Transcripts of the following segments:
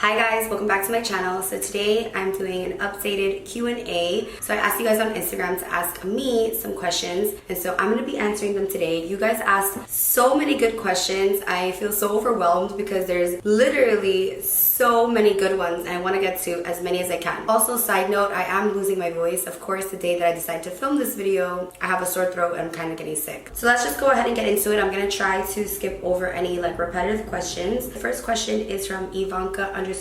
Hi guys, welcome back to my channel. So today I'm doing an updated Q&A. So I asked you guys on Instagram to ask me some questions, and so I'm going to be answering them today. You guys asked so many good questions. I feel so overwhelmed because there's literally so many good ones and I want to get to as many as I can. Also, side note, I am losing my voice. Of course, the day that I decided to film this video, I have a sore throat and I'm kind of getting sick. So let's just go ahead and get into it. I'm going to try to skip over any repetitive questions. The first question is from Ivanka_HE,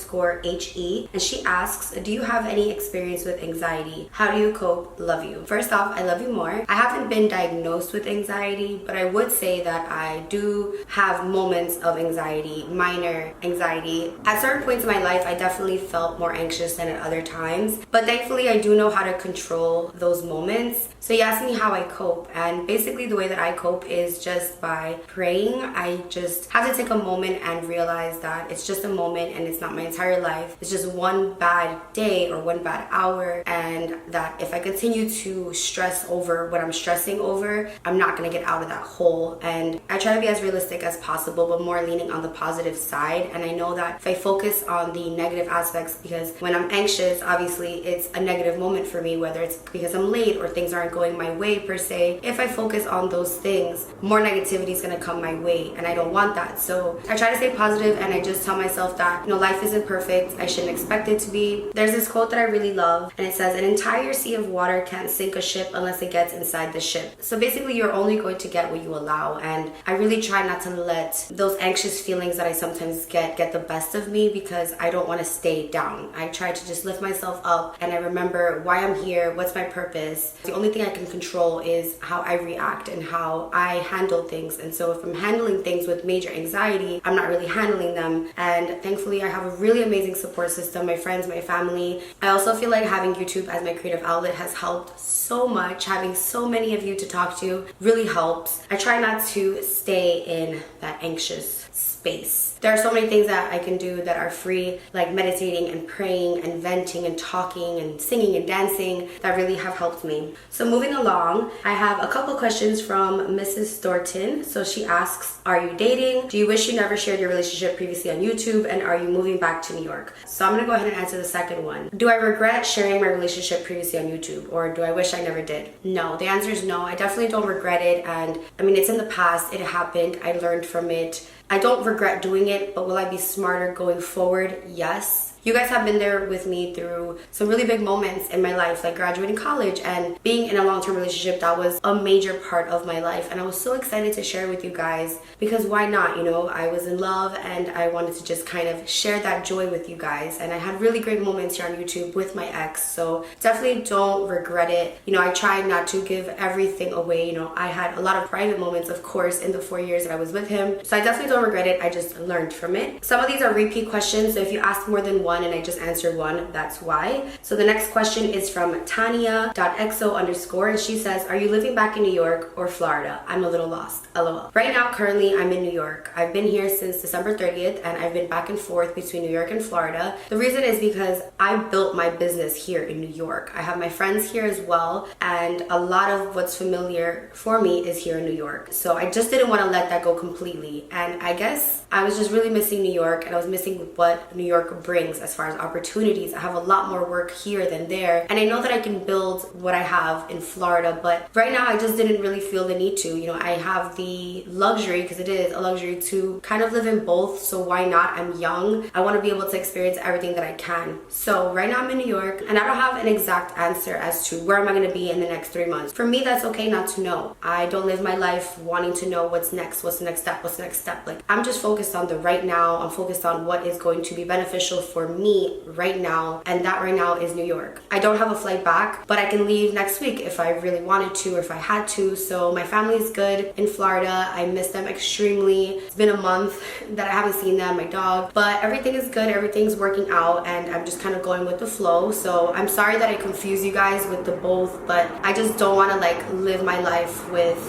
and she asks, do you have any experience with anxiety? How do you cope? Love you. First off, I love you more. I haven't been diagnosed with anxiety, but I would say that I do have moments of anxiety, minor anxiety. At certain points in my life, I definitely felt more anxious than at other times, but thankfully I do know how to control those moments. So you asked me how I cope, and basically the way that I cope is just by praying. I just have to take a moment and realize that it's just a moment and it's not my entire life. It's just one bad day or one bad hour, and that if I continue to stress over what I'm stressing over, I'm not going to get out of that hole. And I try to be as realistic as possible, but more leaning on the positive side. And I know that if I focus on the negative aspects, because when I'm anxious, obviously it's a negative moment for me, whether it's because I'm late or things aren't going my way per se. If I focus on those things, more negativity is going to come my way, and I don't want that. So I try to stay positive, and I just tell myself that, life isn't perfect. I shouldn't expect it to be. There's this quote that I really love, and it says, an entire sea of water can't sink a ship unless it gets inside the ship. So basically, you're only going to get what you allow, and I really try not to let those anxious feelings that I sometimes get the best of me, because I don't want to stay down. I try to just lift myself up, and I remember why I'm here, what's my purpose. The only thing I can control is how I react and how I handle things. And so if I'm handling things with major anxiety, I'm not really handling them. And thankfully, I have a really amazing support system, my friends, my family. I also feel like having YouTube as my creative outlet has helped so much. Having so many of you to talk to really helps. I try not to stay in that anxious space. There are so many things that I can do that are free, like meditating and praying and venting and talking and singing and dancing, that really have helped me. So moving along, I have a couple questions from Mrs. Thornton. So she asks, are you dating? Do you wish you never shared your relationship previously on YouTube? And are you moving back to New York? So I'm gonna go ahead and answer the second one. Do I regret sharing my relationship previously on YouTube, or do I wish I never did? No, the answer is no. I definitely don't regret it. And I mean, it's in the past, it happened, I learned from it. I don't regret doing it, but will I be smarter going forward? Yes. You guys have been there with me through some really big moments in my life, like graduating college and being in a long-term relationship. That was a major part of my life, and I was so excited to share with you guys, because why not? I was in love and I wanted to just kind of share that joy with you guys. And I had really great moments here on YouTube with my ex, so definitely don't regret it. I tried not to give everything away. I had a lot of private moments, of course, in the 4 years that I was with him, so I definitely don't regret it. I just learned from it. Some of these are repeat questions, so if you ask more than one and I just answered one, that's why. So the next question is from Tanya.xoxo_, and she says, are you living back in New York or Florida? I'm a little lost. LOL. Right now, currently, I'm in New York. I've been here since December 30th, and I've been back and forth between New York and Florida. The reason is because I built my business here in New York. I have my friends here as well, and a lot of what's familiar for me is here in New York. So I just didn't want to let that go completely. And I guess I was just really missing New York, and I was missing what New York brings as far as opportunities. I have a lot more work here than there, and I know that I can build what I have in Florida, but right now I just didn't really feel the need to. I have the luxury, because it is a luxury, to kind of live in both, so why not? I'm young. I want to be able to experience everything that I can. So right now I'm in New York, and I don't have an exact answer as to where am I going to be in the next 3 months. For me, that's okay not to know. I don't live my life wanting to know what's next, what's the next step, what's the next step. Like, I'm just focused on the right now. I'm focused on what is going to be beneficial for me right now, and that right now is New York. I don't have a flight back, but I can leave next week if I really wanted to or if I had to. So my family is good in Florida. I miss them extremely. It's been a month that I haven't seen them, my dog, but everything is good. Everything's working out, and I'm just kind of going with the flow. So I'm sorry that I confuse you guys with the both, but I just don't want to live my life with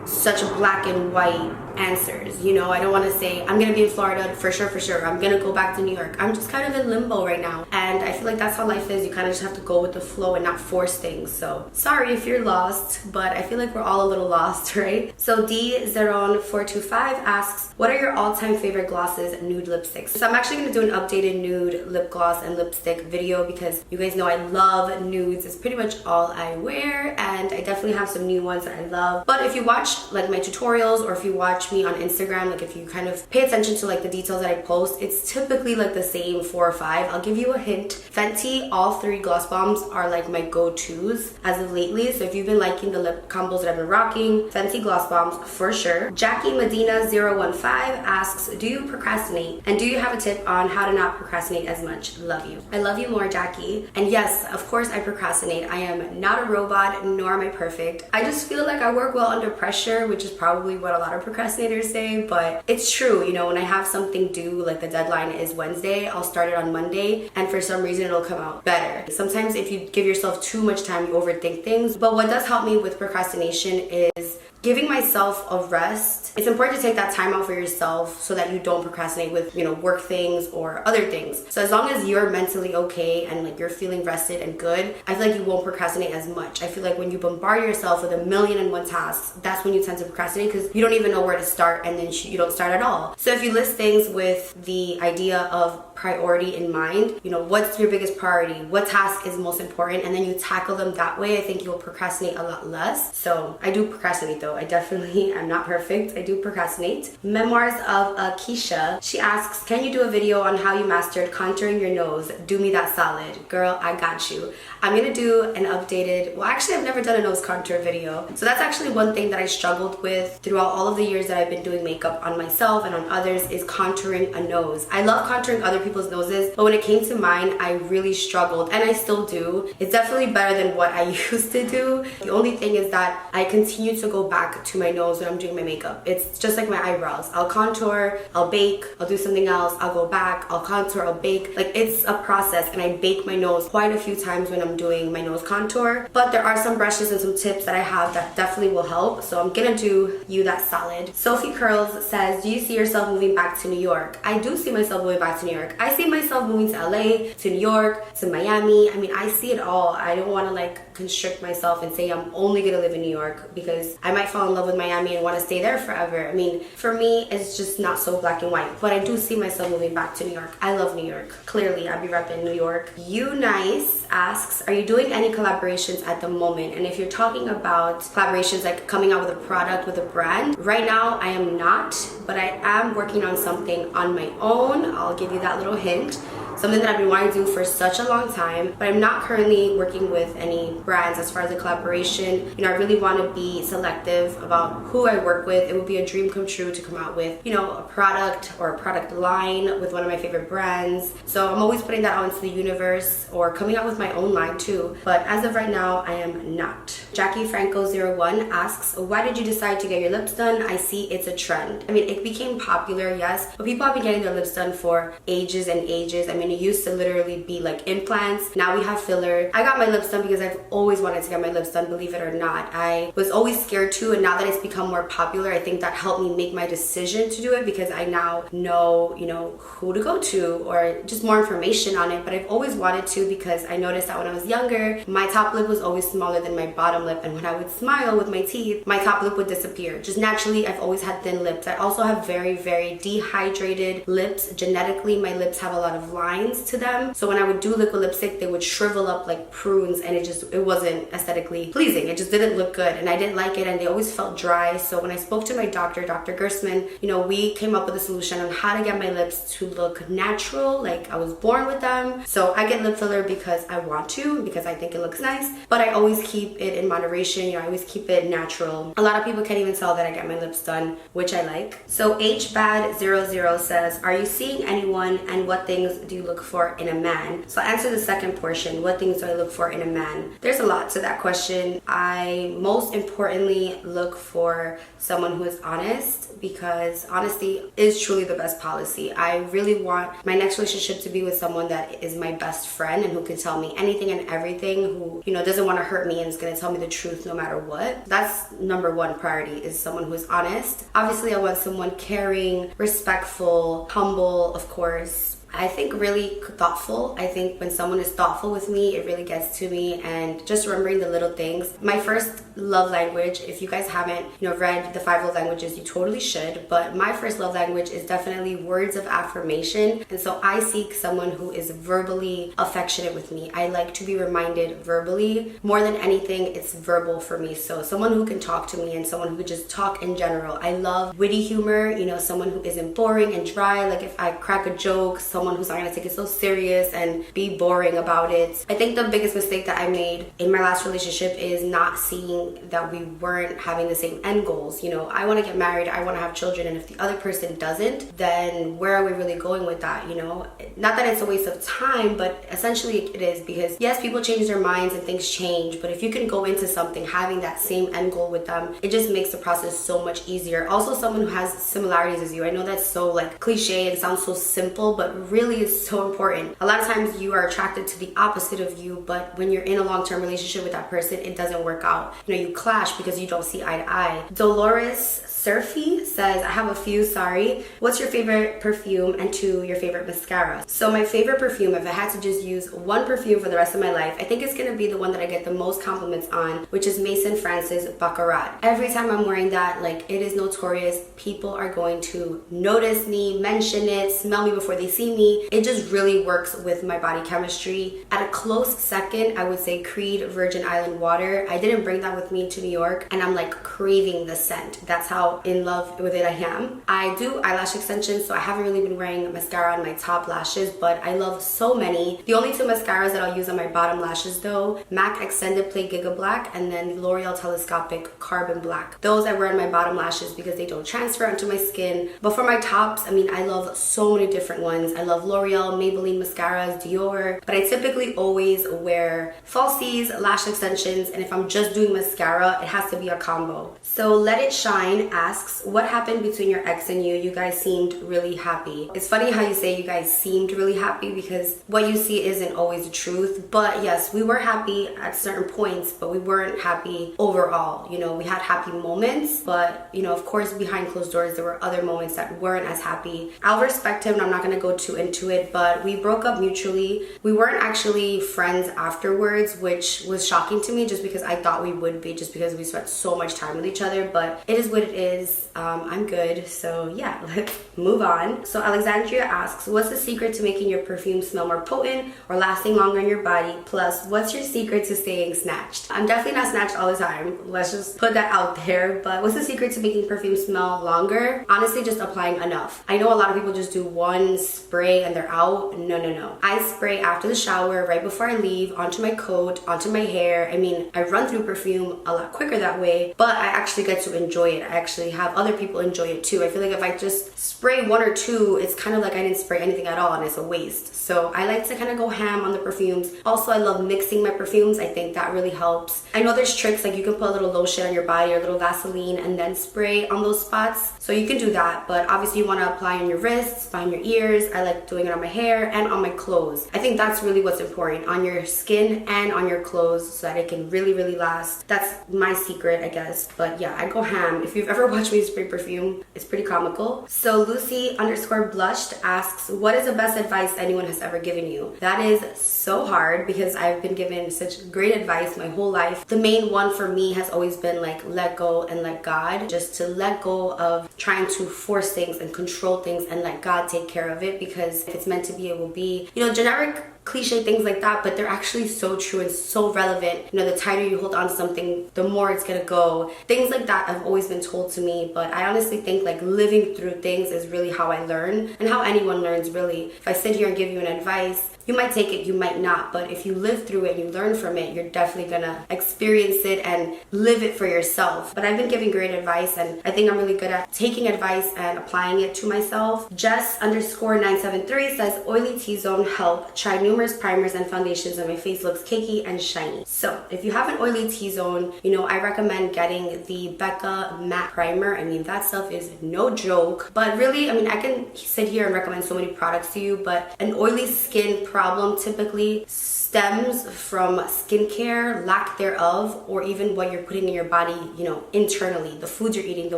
such a black and white answers. You know, I don't want to say I'm gonna be in Florida for sure, I'm gonna go back to New York. I'm just kind of in limbo right now, and I feel like that's how life is. You kind of just have to go with the flow and not force things. So sorry if you're lost, but I feel like we're all a little lost, right? So D00425 asks, what are your all-time favorite glosses, nude lipsticks? So I'm actually gonna do an updated nude lip gloss and lipstick video because you guys know I love nudes. It's pretty much all I wear, and I definitely have some new ones that I love. But if you watch like my tutorials, or if you watch me on Instagram, like if you kind of pay attention to like the details that I post, it's typically like the same 4 or 5. I'll give you a hint. Fenty, all 3 gloss bombs are like my go-tos as of lately. So if you've been liking the lip combos that I've been rocking, Fenty gloss bombs for sure. Jackie Medina 015 asks, do you procrastinate? And do you have a tip on how to not procrastinate as much? Love you. I love you more, Jackie. And yes, of course I procrastinate. I am not a robot, nor am I perfect. I just feel like I work well under pressure, which is probably what a lot of procrastinators say, but it's true. You know, when I have something due, like the deadline is Wednesday, I'll start it on Monday, and for some reason it'll come out better. Sometimes if you give yourself too much time, you overthink things. But what does help me with procrastination is giving myself a rest. It's important to take that time out for yourself so that you don't procrastinate with, you know, work things or other things. So as long as you're mentally okay and like you're feeling rested and good, I feel like you won't procrastinate as much. I feel like when you bombard yourself with 1,000,001 tasks, that's when you tend to procrastinate because you don't even know where to start, and then you don't start at all. So if you list things with the idea of priority in mind, you know, what's your biggest priority? What task is most important? And then you tackle them that way, I think you'll procrastinate a lot less. So I do procrastinate though. I definitely am not perfect. I do procrastinate. Memoirs of Keisha. She asks, can you do a video on how you mastered contouring your nose? Do me that solid. Girl, I got you. I'm gonna do an updated, well actually I've never done a nose contour video. So that's actually one thing that I struggled with throughout all of the years that I've been doing makeup on myself and on others is contouring a nose. I love contouring other people's noses, but when it came to mine, I really struggled, and I still do. It's definitely better than what I used to do. The only thing is that I continue to go back to my nose when I'm doing my makeup. It's just like my eyebrows. I'll contour, I'll bake, I'll do something else, I'll go back, I'll contour, I'll bake. Like, it's a process, and I bake my nose quite a few times when I'm doing my nose contour. But there are some brushes and some tips that I have that definitely will help, so I'm gonna do you that solid. Sophie Curls says, do you see yourself moving back to New York? I do see myself moving back to New York. I see myself moving to LA, to New York, to Miami. I mean, I see it all. I don't want to like constrict myself and say I'm only gonna live in New York because I might fall in love with Miami and want to stay there forever. I mean, for me, it's just not so black and white, but I do see myself moving back to New York. I love New York. Clearly, I'll be repping New York. You Nice asks, are you doing any collaborations at the moment? And if you're talking about collaborations like coming out with a product with a brand, right now I am not, but I am working on something on my own. I'll give you that little hint. Something that I've been wanting to do for such a long time, but I'm not currently working with any brands as far as a collaboration. You know, I really want to be selective about who I work with. It would be a dream come true to come out with, you know, a product or a product line with one of my favorite brands. So I'm always putting that out into the universe or coming out with my own line too. But as of right now, I am not. Jackie Franco01 asks, why did you decide to get your lips done? I see it's a trend. I mean, it became popular, yes, but people have been getting their lips done for ages and ages. I mean, it used to literally be like implants. Now we have filler. I got my lips done because I've always wanted to get my lips done, believe it or not. I was always scared too, and now that it's become more popular, I think that helped me make my decision to do it because I now know, you know, who to go to or just more information on it. But I've always wanted to because I noticed that when I was younger, my top lip was always smaller than my bottom lip, and when I would smile with my teeth, my top lip would disappear. Just naturally, I've always had thin lips. I also have very, very dehydrated lips. Genetically, my lips have a lot of lines to them, so when I would do liquid lipstick, they would shrivel up like prunes, and it wasn't aesthetically pleasing. It just didn't look good, and I didn't like it, and they always felt dry. So when I spoke to my doctor, Dr. Gersman, you know, we came up with a solution on how to get my lips to look natural, like I was born with them. So I get lip filler because I want to, because I think it looks nice, but I always keep it in moderation. You know, I always keep it natural. A lot of people can't even tell that I get my lips done, which I like. So HBAD00 says, are you seeing anyone, and what things do you look for in a man? So I'll answer the second portion. What things do I look for in a man? There's there's a lot to that question. I most importantly look for someone who is honest, because honesty is truly the best policy. I really want my next relationship to be with someone that is my best friend and who can tell me anything and everything, who, you know, doesn't want to hurt me and is going to tell me the truth no matter what. That's number one priority, is someone who is honest. Obviously, I want someone caring, respectful, humble, of course. I think really thoughtful. I think when someone is thoughtful with me, it really gets to me, and just remembering the little things. My first love language, if you guys haven't, you know, read the 5 love languages, you totally should, but my first love language is definitely words of affirmation. And so I seek someone who is verbally affectionate with me. I like to be reminded verbally. More than anything, it's verbal for me. So someone who can talk to me and someone who could just talk in general. I love witty humor, you know, someone who isn't boring and dry. Like if I crack a joke, someone who's not gonna take it so serious and be boring about it. I think the biggest mistake that I made in my last relationship is not seeing that we weren't having the same end goals. You know, I want to get married, I want to have children, and if the other person doesn't, then where are we really going with that? You know, not that it's a waste of time, but essentially it is, because yes, people change their minds and things change, but if you can go into something having that same end goal with them, it just makes the process so much easier. Also, someone who has similarities as you. I know that's so like cliche and sounds so simple, but really is so important. A lot of times you are attracted to the opposite of you, but when you're in a long-term relationship with that person, it doesn't work out. You know, you clash because you don't see eye to eye. Dolores Surfy says, I have a few, sorry. What's your favorite perfume, and 2, your favorite mascara? So my favorite perfume, if I had to just use one perfume for the rest of my life, I think it's gonna be the one that I get the most compliments on, which is Mason Francis Baccarat. Every time I'm wearing that, like, it is notorious. People are going to notice me, mention it, smell me before they see me. It just really works with my body chemistry. At a close second, I would say Creed Virgin Island Water. I didn't bring that with me to New York, and I'm like craving the scent. That's how in love with it I am. I do eyelash extensions, so I haven't really been wearing mascara on my top lashes, but I love so many. The only 2 mascaras that I'll use on my bottom lashes though, MAC Extended Play Giga Black and then the L'Oreal Telescopic Carbon Black. Those I wear on my bottom lashes because they don't transfer onto my skin. But for my tops, I mean, I love so many different ones. I love L'Oreal, Maybelline mascaras, Dior, but I typically always wear falsies, lash extensions, and if I'm just doing mascara, it has to be a combo. So Let It Shine asks, what happened between your ex and you? You guys seemed really happy. It's funny how you say you guys seemed really happy, because what you see isn't always the truth. But yes, we were happy at certain points, but we weren't happy overall. You know, we had happy moments, but you know, of course, behind closed doors, there were other moments that weren't as happy. I'll respect him, and I'm not gonna go too into it, but we broke up mutually. We weren't actually friends afterwards, which was shocking to me, just because I thought we would be, just because we spent so much time with each other, but it is what it is. I'm good, so yeah, let's move on. So Alexandria asks, what's the secret to making your perfume smell more potent or lasting longer in your body? Plus, what's your secret to staying snatched? I'm definitely not snatched all the time, let's just put that out there, but what's the secret to making perfume smell longer? Honestly, just applying enough. I know a lot of people just do one spray and they're out. No. I spray after the shower, right before I leave, onto my coat, onto my hair. I mean, I run through perfume a lot quicker that way, but I actually get to enjoy it. I actually have other people enjoy it too. I feel like if I just spray 1 or 2, it's kind of like I didn't spray anything at all, and it's a waste. So I like to kind of go ham on the perfumes. Also, I love mixing my perfumes. I think that really helps. I know there's tricks, like you can put a little lotion on your body or a little Vaseline and then spray on those spots. So you can do that, but obviously you want to apply on your wrists, behind your ears. I like doing it on my hair and on my clothes. I think that's really what's important, on your skin and on your clothes, so that it can really, really last. That's my secret, I guess. But yeah, I go ham. If you've ever watched me spray perfume, it's pretty comical. So Lucy_blushed asks, what is the best advice anyone has ever given you? That is so hard, because I've been given such great advice my whole life. The main one for me has always been like, let go and let God. Just to let go of trying to force things and control things and let God take care of it, because if it's meant to be, it will be. You know, generic cliche things like that, but they're actually so true and so relevant. You know, the tighter you hold on to something, the more it's gonna go. Things like that have always been told to me, but I honestly think like living through things is really how I learn, and how anyone learns, really. If I sit here and give you an advice, you might take it, you might not, but if you live through it and you learn from it, you're definitely gonna experience it and live it for yourself. But I've been giving great advice, and I think I'm really good at taking advice and applying it to myself. Jess_973 says, oily T-zone help. Tried numerous primers, and foundations, and my face looks cakey and shiny. So if you have an oily T-zone, you know, I recommend getting the Becca matte primer. I mean, that stuff is no joke. But really, I mean, I can sit here and recommend so many products to you, but an oily skin problem typically stems from skincare, lack thereof, or even what you're putting in your body, you know, internally, the foods you're eating, the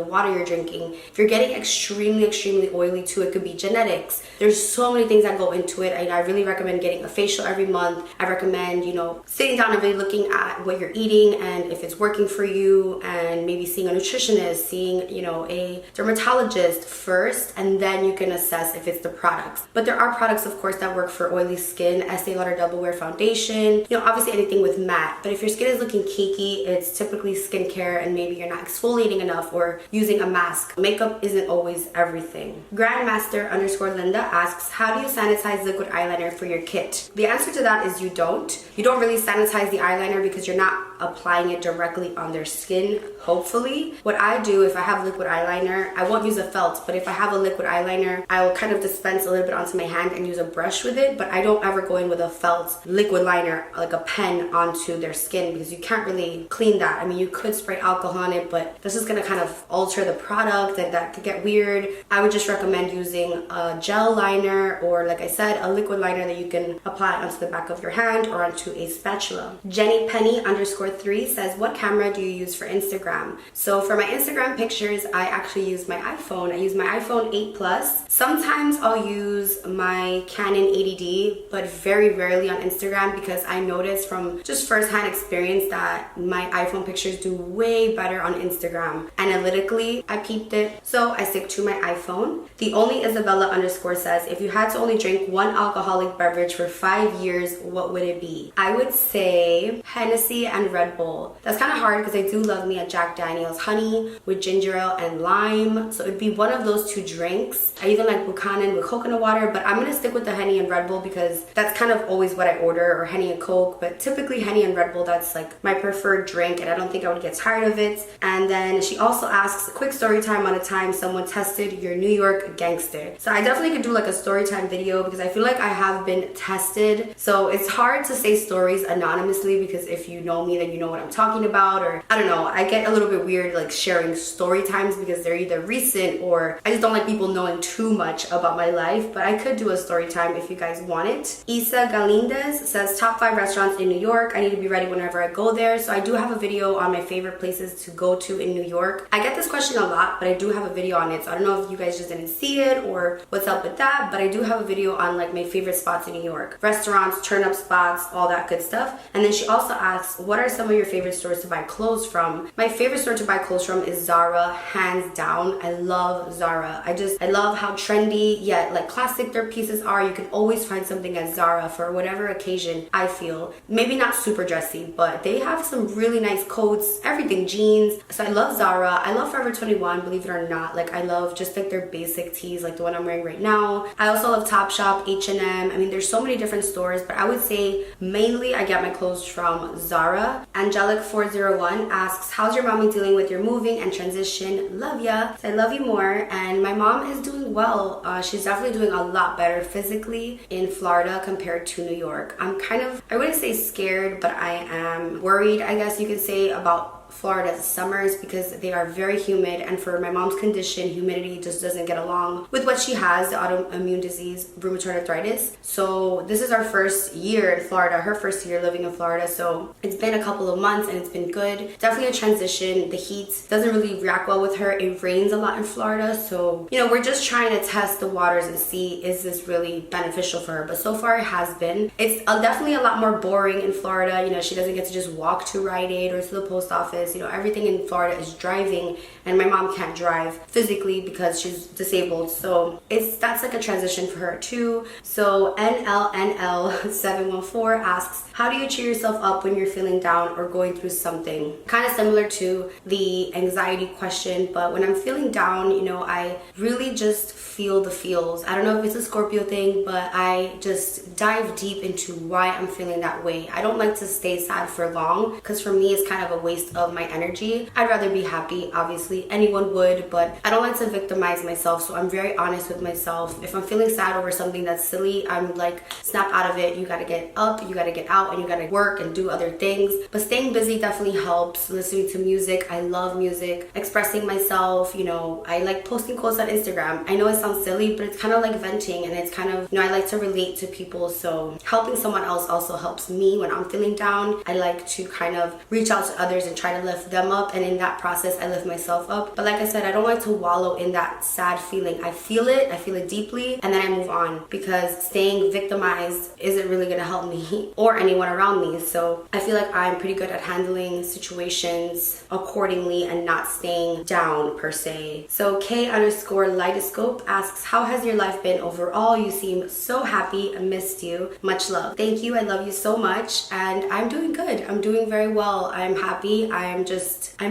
water you're drinking. If you're getting extremely oily too, it could be genetics. There's so many things that go into it. I really recommend getting a facial every month. I recommend, you know, sitting down and really looking at what you're eating and if it's working for you, and maybe seeing a nutritionist, seeing, you know, a dermatologist first, and then you can assess if it's the products. But there are products, of course, that work for oily skin. Estee Lauder Double Wear Foundation, you know, obviously anything with matte. But if your skin is looking cakey, it's typically skincare, and maybe you're not exfoliating enough or using a mask. Makeup isn't always everything. Grandmaster _ Linda asks, how do you sanitize liquid eyeliner for your kit? The answer to that is you don't. You don't really sanitize the eyeliner because you're not applying it directly on their skin, hopefully. What I do, if I have liquid eyeliner, I won't use a felt, but if I have a liquid eyeliner, I will kind of dispense a little bit onto my hand and use a brush with it, but I don't ever go in with a felt liquid liner, like a pen, onto their skin, because you can't really clean that. I mean, you could spray alcohol on it, but this is gonna kind of alter the product, and that could get weird. I would just recommend using a gel liner, or like I said, a liquid liner that you can apply onto the back of your hand or onto a spatula. Jenny Penny _3 says, what camera do you use for Instagram? So for my Instagram pictures, I actually use my iPhone. I use my iPhone 8 Plus. Sometimes I'll use my Canon 80D, but very rarely on Instagram, because I noticed from just firsthand experience that my iPhone pictures do way better on Instagram. Analytically, I peeped it, so I stick to my iPhone. The only Isabella _ says, if you had to only drink one alcoholic beverage for 5 years, what would it be? I would say Hennessy and Red Bull. That's kind of hard because I do love me a Jack Daniel's honey with ginger ale and lime, so it'd be one of those two drinks. I even like Buchanan with coconut water, but I'm gonna stick with the Henny and Red Bull because that's kind of always what I order, or Henny and Coke, but typically Henny and Red Bull, that's like my preferred drink, and I don't think I would get tired of it. And then she also asks, quick story time on a time someone tested your New York gangster. So I definitely could do like a story time video, because I feel like I have been tested, so it's hard to say stories anonymously, because if you know me, then you know what I'm talking about. Or I don't know, I get a little bit weird like sharing story times because they're either recent, or I just don't like people knowing too much about my life. But I could do a story time if you guys want it. Isa Galindez says, top 5 restaurants in New York. I need to be ready whenever I go there. So I do have a video on my favorite places to go to in New York. I get this question a lot, but I do have a video on it, so I don't know if you guys just didn't see it or what's up with that, but I do have a video on like my favorite spots in New York. Restaurants, turn up spots, all that good stuff. And then she also asks, what are some of your favorite stores to buy clothes from? My favorite store to buy clothes from is Zara, hands down. I love Zara. I love how trendy yet like classic their pieces are. You can always find something at Zara for whatever occasion, I feel. Maybe not super dressy, but they have some really nice coats, everything, jeans. So I love Zara. I love Forever 21, believe it or not. Like I love just like their basic tees, like the one I'm wearing right now. I also love Topshop, H&M. I mean, there's so many different stores, but I would say mainly I get my clothes from Zara. Angelic 401 asks, how's your mommy dealing with your moving and transition? Love ya. So I love you more. And my mom is doing well. She's definitely doing a lot better physically in Florida compared to New York. I'm kind of, I wouldn't say scared, but I am worried, I guess you could say, about Florida's summers, because they are very humid, and for my mom's condition, humidity just doesn't get along with what she has, the autoimmune disease, rheumatoid arthritis. So this is our first year in Florida, her first year living in Florida, so it's been a couple of months and it's been good. Definitely a transition. The heat doesn't really react well with her. It rains a lot in Florida, so you know, we're just trying to test the waters and see, is this really beneficial for her? But so far it has been. It's definitely a lot more boring in Florida. You know, she doesn't get to just walk to Rite Aid or to the post office. You know, everything in Florida is driving, and my mom can't drive physically because she's disabled, so that's like a transition for her too. So NLNL714 asks, how do you cheer yourself up when you're feeling down or going through something? Kind of similar to the anxiety question, but when I'm feeling down, you know, I really just feel the feels. I don't know if it's a Scorpio thing, but I just dive deep into why I'm feeling that way. I don't like to stay sad for long, because for me it's kind of a waste of of my energy. I'd rather be happy, obviously, anyone would, but I don't like to victimize myself, so I'm very honest with myself. If I'm feeling sad over something that's silly, I'm like, snap out of it. You gotta get up, you gotta get out, and you gotta work and do other things. But staying busy definitely helps. Listening to music, I love music. Expressing myself, you know, I like posting quotes on Instagram. I know it sounds silly, but it's kind of like venting, and it's kind of, you know, I like to relate to people, so helping someone else also helps me when I'm feeling down. I like to kind of reach out to others and try to lift them up, and in that process I lift myself up. But like I said, I don't like to wallow in that sad feeling. I feel it deeply, and then I move on, because staying victimized isn't really gonna help me or anyone around me. So I feel like I'm pretty good at handling situations accordingly and not staying down per se. So K_Lightoscope asks, how has your life been overall? You seem so happy. I missed you. Much love. Thank you. I love you so much, and I'm doing good. I'm doing very well. I'm happy. I'm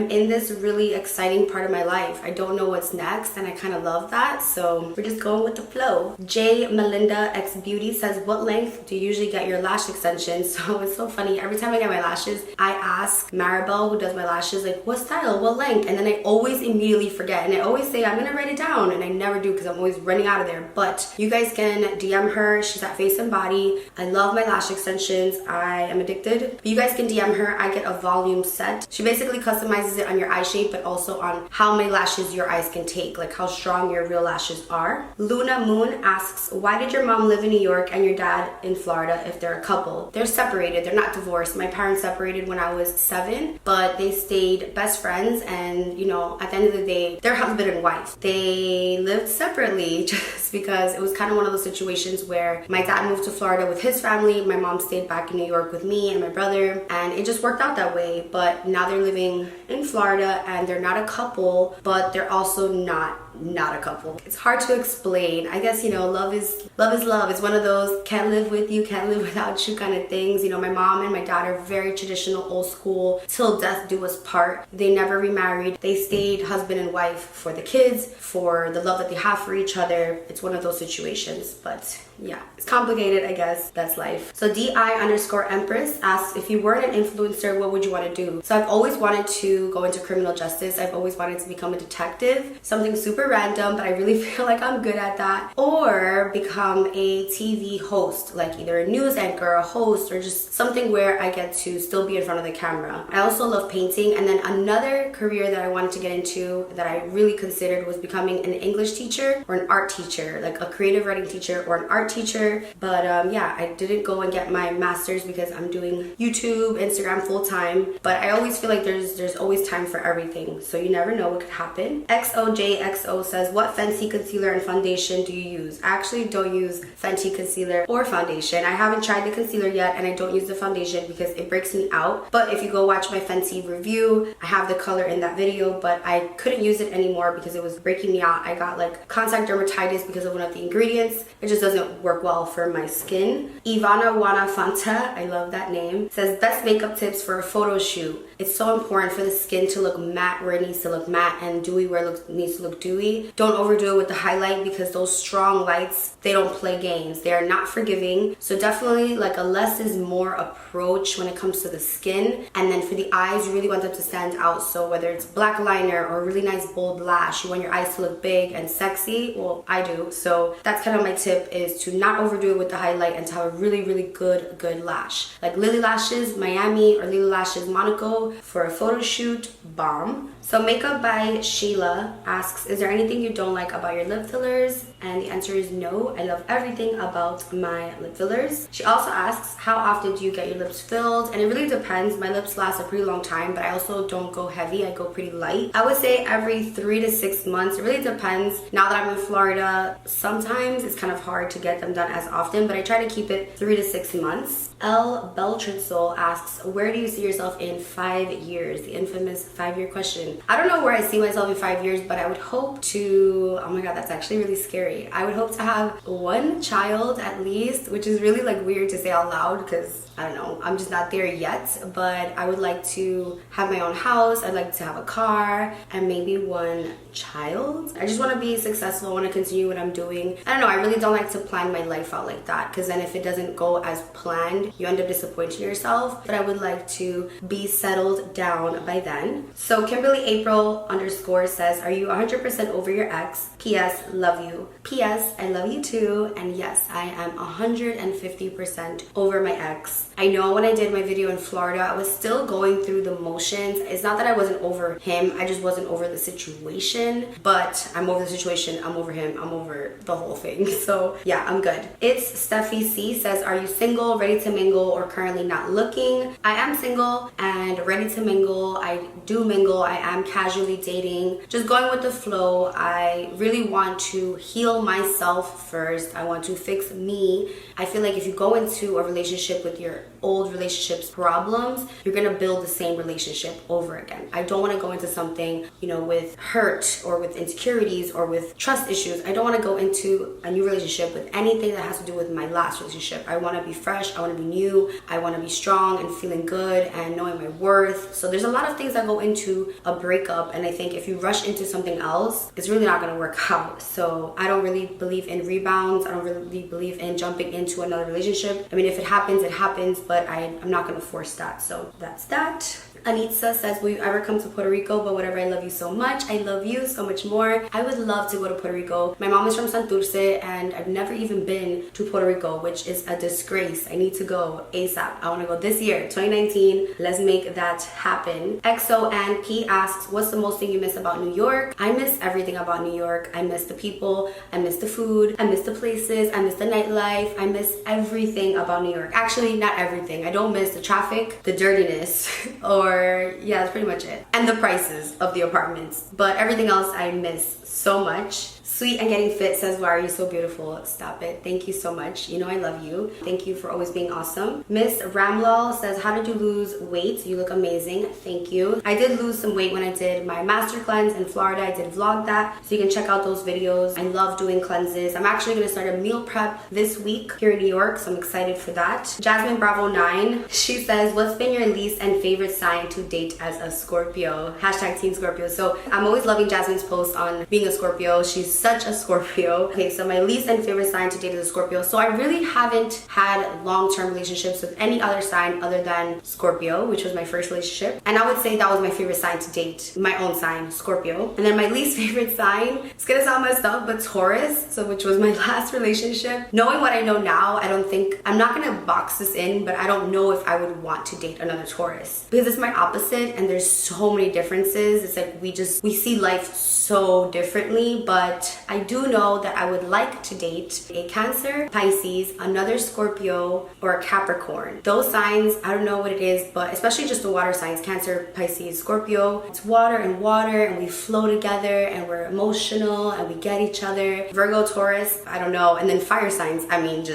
in this really exciting part of my life. I don't know what's next, and I kind of love that, so we're just going with the flow. J Melinda X Beauty says, what length do you usually get your lash extensions? So it's so funny. Every time I get my lashes, I ask Maribel, who does my lashes, like, what style, what length? And then I always immediately forget, and I always say I'm gonna write it down, and I never do, because I'm always running out of there. But you guys can DM her. She's at Face and Body. I love my lash extensions. I am addicted. But you guys can DM her. I get a volume set. She basically customizes it on your eye shape, but also on how many lashes your eyes can take, like how strong your real lashes are. Luna Moon asks, why did your mom live in New York and your dad in Florida if they're a couple? They're separated. They're not divorced. My parents separated when I was 7, but they stayed best friends, and you know, at the end of the day, they're husband and wife. They lived separately just because it was kind of one of those situations where my dad moved to Florida with his family, my mom stayed back in New York with me and my brother, and it just worked out that way. But now they're living in Florida, and they're not a couple, but they're also not a couple. It's hard to explain. I guess, you know, love is love. It's one of those can't live with you, can't live without you kind of things. You know, my mom and my dad are very traditional, old school, till death do us part. They never remarried. They stayed husband and wife for the kids, for the love that they have for each other. It's one of those situations, but yeah, it's complicated, I guess. That's life. So DI_Empress asks, if you weren't an influencer, what would you want to do? So I've always wanted to go into criminal justice. I've always wanted to become a detective, something super random, but I really feel like I'm good at that. Or become a TV host, like either a news anchor, a host, or just something where I get to still be in front of the camera. I also love painting. And then another career that I wanted to get into that I really considered was becoming an English teacher or an art teacher, like a creative writing teacher or an art teacher. But yeah, I didn't go and get my master's because I'm doing YouTube, Instagram full time. But I always feel like there's always time for everything, so you never know what could happen. XOJXO says, what Fenty concealer and foundation do you use? I actually don't use Fenty concealer or foundation. I haven't tried the concealer yet, and I don't use the foundation because it breaks me out. But if you go watch my Fenty review, I have the color in that video, but I couldn't use it anymore because it was breaking me out. I got like contact dermatitis because of one of the ingredients. It just doesn't work well for my skin. Ivana Wana Fanta, I love that name, says, best makeup tips for a photo shoot. It's so important for the skin to look matte where it needs to look matte, and dewy where it needs to look dewy. Don't overdo it with the highlight, because those strong lights, they don't play games. They are not forgiving. So definitely like a less is more approach when it comes to the skin. And then for the eyes, you really want them to stand out. So whether it's black liner or a really nice bold lash, you want your eyes to look big and sexy. Well, I do. So that's kind of my tip, is to not overdo it with the highlight and to have a really, really good lash. Like Lily Lashes Miami or Lily Lashes Monaco for a photo shoot, bomb. So Makeup by Sheila asks, is there anything you don't like about your lip fillers? And the answer is no. I love everything about my lip fillers. She also asks, how often do you get your lips filled? And it really depends. My lips last a pretty long time, but I also don't go heavy. I go pretty light. I would say every 3 to 6 months. It really depends. Now that I'm in Florida, sometimes it's kind of hard to get them done as often, but I try to keep it 3 to 6 months. L. Beltritzel asks, where do you see yourself in 5 years? The infamous 5-year question. I don't know where I see myself in 5 years, but I would hope to, oh my god, that's actually really scary. I would hope to have 1 child at least, which is really like weird to say out loud because I don't know, I'm just not there yet. But I would like to have my own house. I'd like to have a car and maybe 1 child. I just want to be successful. I want to continue what I'm doing. I don't know, I really don't like to plan my life out like that, because then if it doesn't go as planned, you end up disappointing yourself. But I would like to be settled settled down by then. So Kimberly April _ says, are you 100% over your ex? PS, love you. PS, I love you too. And yes, I am 150% over my ex. I know when I did my video in Florida, I was still going through the motions. It's not that I wasn't over him, I just wasn't over the situation. But I'm over the situation, I'm over him, I'm over the whole thing. So yeah, I'm good. It's Steffi C says, are you single, ready to mingle, or currently not looking? I am single and ready to mingle. I do mingle. I am casually dating, just going with the flow. I really want to heal myself first. I want to fix me. I feel like if you go into a relationship with your old relationships problems, you're gonna build the same relationship over again. I don't want to go into something, you know, with hurt or with insecurities or with trust issues. I don't want to go into a new relationship with anything that has to do with my last relationship. I want to be fresh, I want to be new, I want to be strong and feeling good and knowing my worth. So there's a lot of things that go into a breakup, and I think if you rush into something else, it's really not going to work out. So I don't really believe in rebounds. I don't really believe in jumping into another relationship. I mean, if it happens, it happens, but I'm not going to force that. So that's that. Anitza says, will you ever come to Puerto Rico? But whatever, I love you so much. I love you so much more. I would love to go to Puerto Rico. My mom is from Santurce and I've never even been to Puerto Rico, which is a disgrace. I need to go ASAP. I want to go this year, 2019. Let's make that happen. XO and P asks, what's the most thing you miss about New York? I miss everything about New York. I miss the people. I miss the food. I miss the places. I miss the nightlife. I miss everything about New York. Actually, not everything. I don't miss the traffic, the dirtiness, or yeah, that's pretty much it. And the prices of the apartments. But everything else I miss so much. Sweet and Getting Fit says, why are you so beautiful? Stop it. Thank you so much. You know I love you. Thank you for always being awesome. Miss Ramlal says, how did you lose weight? You look amazing. Thank you. I did lose some weight when I did my master cleanse in Florida. I did vlog that, so you can check out those videos. I love doing cleanses. I'm actually going to start a meal prep this week here in New York, so I'm excited for that. Jasmine Bravo 9, she says, what's been your least and favorite sign to date as a Scorpio? Hashtag Team Scorpio. So I'm always loving Jasmine's post on being a Scorpio. She's such a Scorpio. Okay, so my least and favorite sign to date is a Scorpio. So I really haven't had long-term relationships with any other sign other than Scorpio, which was my first relationship. And I would say that was my favorite sign to date, my own sign, Scorpio. And then my least favorite sign, it's gonna sound messed up, but Taurus, so which was my last relationship. Knowing what I know now, I'm not gonna box this in, but I don't know if I would want to date another Taurus because it's my opposite and there's so many differences. It's like we see life so differently, but I do know that I would like to date a Cancer, Pisces, another Scorpio, or a Capricorn. Those signs, I don't know what it is, but especially just the water signs, Cancer, Pisces, Scorpio, it's water, and we flow together and we're emotional and we get each other. Virgo, Taurus, I don't know. And then fire signs, I mean,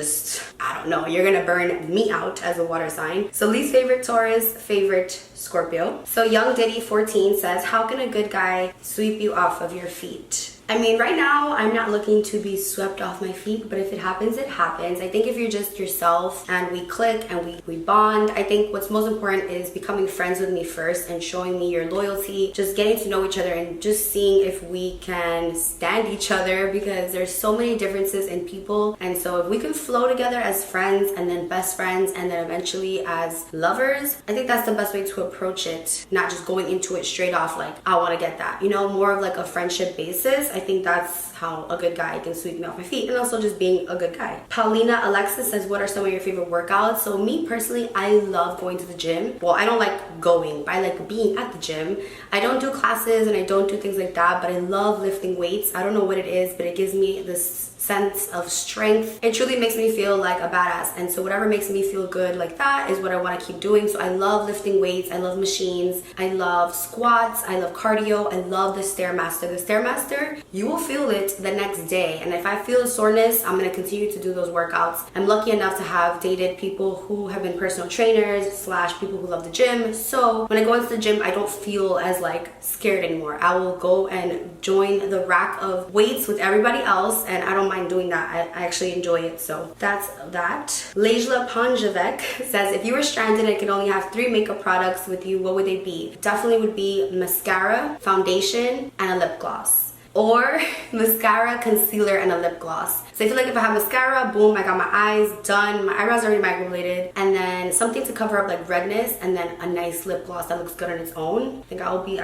I don't know. You're gonna burn me out as a water sign. So least favorite Taurus, favorite Scorpio. So Young Diddy 14 says, how can a good guy sweep you off of your feet? I mean, right now, I'm not looking to be swept off my feet, but if it happens, it happens. I think if you're just yourself and we click and we bond, I think what's most important is becoming friends with me first and showing me your loyalty, just getting to know each other and just seeing if we can stand each other, because there's so many differences in people. And so if we can flow together as friends and then best friends and then eventually as lovers, I think that's the best way to approach it, not just going into it straight off like, I want to get that, you know, more of like a friendship basis. I think that's how a good guy can sweep me off my feet, and also just being a good guy. Paulina Alexis says, what are some of your favorite workouts? So me personally, I love going to the gym. Well, I don't like going, but I like being at the gym. I don't do classes and I don't do things like that, but I love lifting weights. I don't know what it is, but it gives me this sense of strength. It truly makes me feel like a badass, and so whatever makes me feel good like that is what I want to keep doing. So I love lifting weights, I love machines, I love squats, I love cardio, I love the Stairmaster. The Stairmaster, you will feel it the next day, and if I feel a soreness, I'm going to continue to do those workouts. I'm lucky enough to have dated people who have been personal trainers / people who love the gym, so when I go into the gym, I don't feel as like scared anymore. I will go and join the rack of weights with everybody else, and I don't mind doing that. I actually enjoy it. So that's that. Lejla Panjavek says, if you were stranded and could only have 3 makeup products with you, what would they be? Definitely would be mascara, foundation, and a lip gloss. or mascara, concealer, and a lip gloss. So I feel like if I have mascara, boom, I got my eyes done, my eyebrows already microbladed, and then something to cover up like redness, and then a nice lip gloss that looks good on its own. I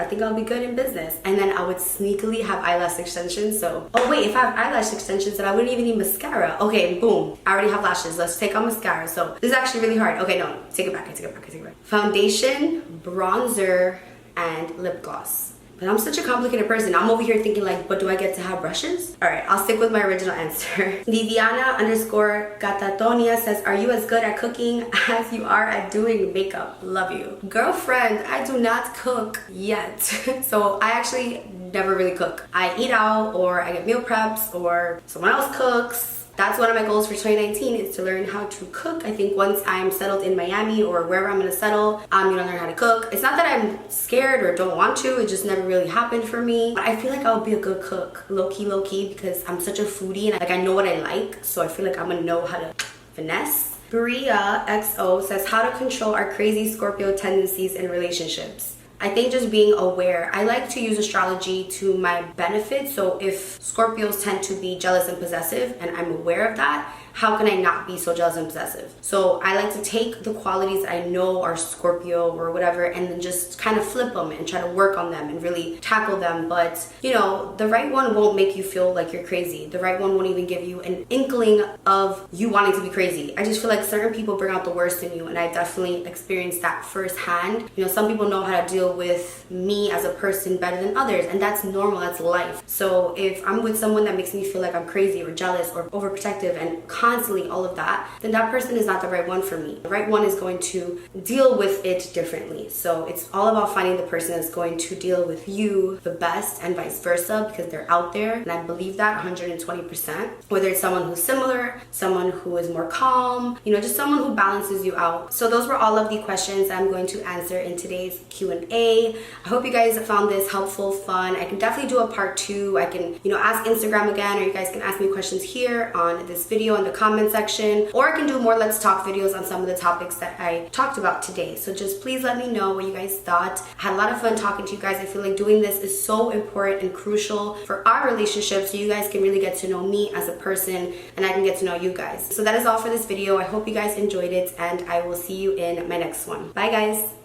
think I'll be good in business. And then I would sneakily have eyelash extensions. So, oh wait, if I have eyelash extensions, then I wouldn't even need mascara. Okay, boom, I already have lashes. Let's take out mascara. So this is actually really hard. Okay, no, take it back. Foundation, bronzer, and lip gloss. But I'm such a complicated person. I'm over here thinking like, but do I get to have brushes? All right, I'll stick with my original answer. Viviana_Catatonia says, are you as good at cooking as you are at doing makeup? Love you. Girlfriend, I do not cook yet. So I actually never really cook. I eat out, or I get meal preps, or someone else cooks. That's one of my goals for 2019, is to learn how to cook. I think once I'm settled in Miami or wherever I'm gonna settle, I'm gonna learn how to cook. It's not that I'm scared or don't want to, it just never really happened for me. But I feel like I'll be a good cook, low key, because I'm such a foodie and like I know what I like. So I feel like I'm gonna know how to finesse. Bria XO says, how to control our crazy Scorpio tendencies in relationships. I think just being aware. I like to use astrology to my benefit. So if Scorpios tend to be jealous and possessive, and I'm aware of that, how can I not be so jealous and possessive? So I like to take the qualities I know are Scorpio or whatever, and then just kind of flip them and try to work on them and really tackle them. But you know, the right one won't make you feel like you're crazy. The right one won't even give you an inkling of you wanting to be crazy. I just feel like certain people bring out the worst in you, and I definitely experienced that firsthand. You know, some people know how to deal with me as a person better than others, and that's normal, that's life. So if I'm with someone that makes me feel like I'm crazy or jealous or overprotective and constantly all of that, then that person is not the right one for me. The right one is going to deal with it differently. So it's all about finding the person that's going to deal with you the best, and vice versa, because they're out there, and I believe that 120%. Whether it's someone who's similar, someone who is more calm, you know, just someone who balances you out. So those were all of the questions I'm going to answer in today's Q&A. I hope you guys found this helpful, fun. I can definitely do a part 2. I can, you know, ask Instagram again, or you guys can ask me questions here on this video in the comment section, or I can do more Let's Talk videos on some of the topics that I talked about today. So just please let me know what you guys thought. I had a lot of fun talking to you guys. I feel like doing this is so important and crucial for our relationship, so you guys can really get to know me as a person, and I can get to know you guys. So that is all for this video. I hope you guys enjoyed it, and I will see you in my next one. Bye guys.